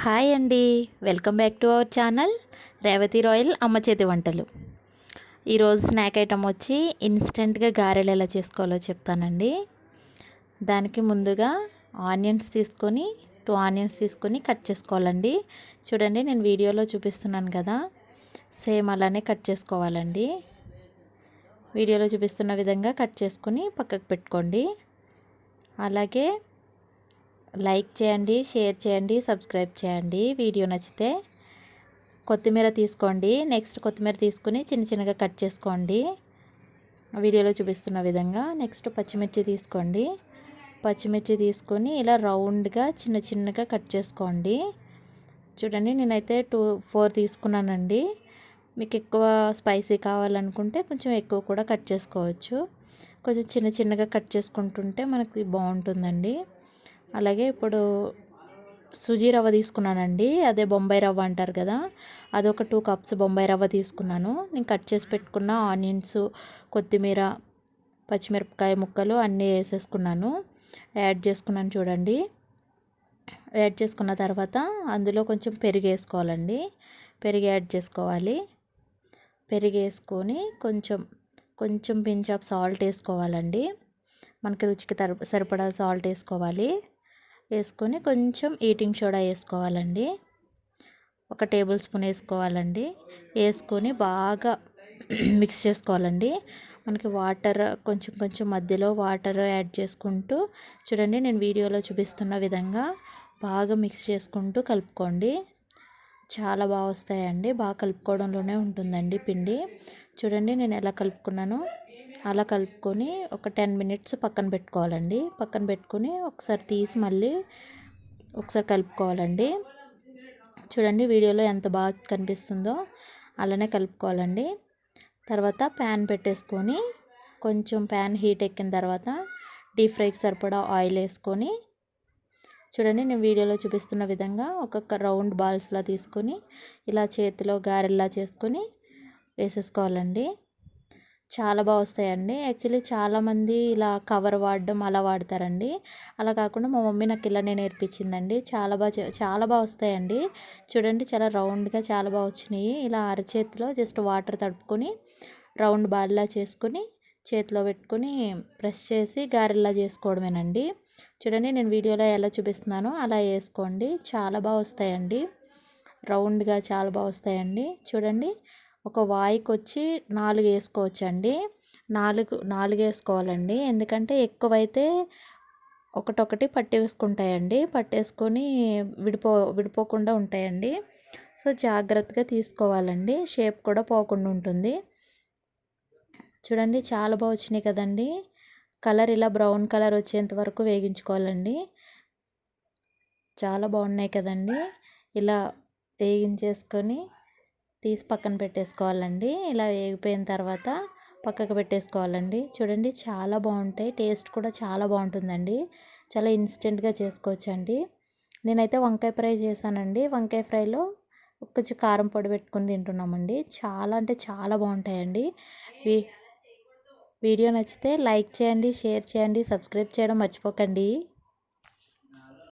Hi అండి, welcome back to our channel Revathi royal అమ్మ చేతి వంటలు. ఈరోజు స్నాక్ ఐటమ్ వచ్చి ఇన్స్టెంట్గా గారెలు ఎలా చేసుకోవాలో చెప్తానండి. దానికి ముందుగా ఆనియన్స్ తీసుకొని 2 ఆనియన్స్ తీసుకొని కట్ చేసుకోవాలండి. చూడండి, నేను వీడియోలో చూపిస్తున్నాను కదా, సేమ్ అలానే కట్ చేసుకోవాలండి. వీడియోలో చూపిస్తున్న విధంగా కట్ చేసుకొని పక్కకు పెట్టుకోండి. అలాగే లైక్ చేయండి, షేర్ చేయండి, సబ్స్క్రైబ్ చేయండి. వీడియో నచ్చితే కొత్తిమీర తీసుకోండి. నెక్స్ట్ కొత్తిమీర తీసుకుని చిన్న చిన్నగా కట్ చేసుకోండి వీడియోలో చూపిస్తున్న విధంగా. నెక్స్ట్ పచ్చిమిర్చి తీసుకోండి. పచ్చిమిర్చి తీసుకొని ఇలా రౌండ్గా చిన్న చిన్నగా కట్ చేసుకోండి. చూడండి, నేనైతే 4 తీసుకున్నానండి. మీకు ఎక్కువ స్పైసీ కావాలనుకుంటే కొంచెం ఎక్కువ కూడా కట్ చేసుకోవచ్చు. కొంచెం చిన్న చిన్నగా కట్ చేసుకుంటుంటే మనకి బాగుంటుందండి. అలాగే ఇప్పుడు సుజీ రవ్వ తీసుకున్నానండి, అదే బొంబాయి రవ్వ అంటారు కదా, అదొక 2 కప్స్ బొంబాయి రవ్వ తీసుకున్నాను. నేను కట్ చేసి పెట్టుకున్న ఆనియన్స్, కొత్తిమీర, పచ్చిమిరపకాయ ముక్కలు అన్నీ వేసేసుకున్నాను, యాడ్ చేసుకున్నాను. చూడండి, యాడ్ చేసుకున్న తర్వాత అందులో కొంచెం పెరుగు వేసుకోవాలండి. పెరుగు యాడ్ చేసుకోవాలి. పెరుగు వేసుకొని కొంచెం పించ్ ఆఫ్ సాల్ట్ వేసుకోవాలండి. మనకి రుచికి సరిపడా సాల్ట్ వేసుకోవాలి. వేసుకొని కొంచెం ఈటింగ్ సోడా వేసుకోవాలండి. 1 టేబుల్ స్పూన్ వేసుకోవాలండి. వేసుకొని బాగా మిక్స్ చేసుకోవాలండి. మనకి వాటర్ కొంచెం మధ్యలో వాటర్ యాడ్ చేసుకుంటూ, చూడండి నేను వీడియోలో చూపిస్తున్న విధంగా బాగా మిక్స్ చేసుకుంటూ కలుపుకోండి. చాలా బాగా వస్తాయండి. బాగా కలుపుకోవడంలోనే ఉంటుందండి పిండి. చూడండి నేను ఎలా కలుపుకున్నాను. అలా కలుపుకొని ఒక 10 మినిట్స్ పక్కన పెట్టుకోవాలండి. పక్కన పెట్టుకొని ఒకసారి తీసి మళ్ళీ ఒకసారి కలుపుకోవాలండి. చూడండి వీడియోలో ఎంత బాగా కనిపిస్తుందో అలానే కలుపుకోవాలండి. తర్వాత ప్యాన్ పెట్టేసుకొని కొంచెం ప్యాన్ హీట్ ఎక్కిన తర్వాత డీప్ ఫ్రైకి సరిపడా ఆయిల్ వేసుకొని, చూడండి నేను వీడియోలో చూపిస్తున్న విధంగా ఒక్కొక్క రౌండ్ బాల్స్లా తీసుకొని ఇలా చేతిలో గారెల్లా చేసుకొని వేసేసుకోవాలండి. చాలా బాగా వస్తాయండి. యాక్చువల్లీ చాలామంది ఇలా కవర్ వాడడం అలా వాడతారండి. అలా కాకుండా మా మమ్మీ నాకు ఇలానే నేర్పించిందండి. చాలా బాగా వస్తాయండి. చూడండి, చాలా రౌండ్గా చాలా బాగా వచ్చినాయి. ఇలా అరచేతిలో జస్ట్ వాటర్ తడుపుకొని రౌండ్ బాల్లా చేసుకొని చేతిలో పెట్టుకొని ప్రెస్ చేసి గారెల్లా చేసుకోవడమేనండి. చూడండి నేను వీడియోలో ఎలా చూపిస్తున్నానో అలా వేసుకోండి. చాలా బాగా వస్తాయండి. రౌండ్గా చాలా బాగా వస్తాయండి. చూడండి, ఒక వాయికి వచ్చి 4 వేసుకోవచ్చండి. 4 వేసుకోవాలండి. ఎందుకంటే ఎక్కువైతే ఒకటొకటి పట్టేసుకుంటాయండి. పట్టేసుకొని విడిపోకుండా ఉంటాయండి. సో జాగ్రత్తగా తీసుకోవాలండి. షేప్ కూడా పోకుండా ఉంటుంది. చూడండి చాలా బాగా వచ్చినాయి కదండి. కలర్ ఇలా బ్రౌన్ కలర్ వచ్చేంత వరకు వేగించుకోవాలండి. చాలా బాగున్నాయి కదండి. ఇలా వేగించేసుకొని తీసి పక్కన పెట్టేసుకోవాలండి. ఇలా వేగిపోయిన తర్వాత పక్కకు పెట్టేసుకోవాలండి. చూడండి చాలా బాగుంటాయి. టేస్ట్ కూడా చాలా బాగుంటుందండి. చాలా ఇన్స్టెంట్గా చేసుకోవచ్చండి. నేనైతే వంకాయ ఫ్రై చేశానండి. వంకాయ ఫ్రైలో కొంచెం కారం పొడి పెట్టుకుని తింటున్నామండి. చాలా అంటే చాలా బాగుంటాయండి. వీడియో నచ్చితే లైక్ చేయండి, షేర్ చేయండి, సబ్స్క్రైబ్ చేయడం మర్చిపోకండి.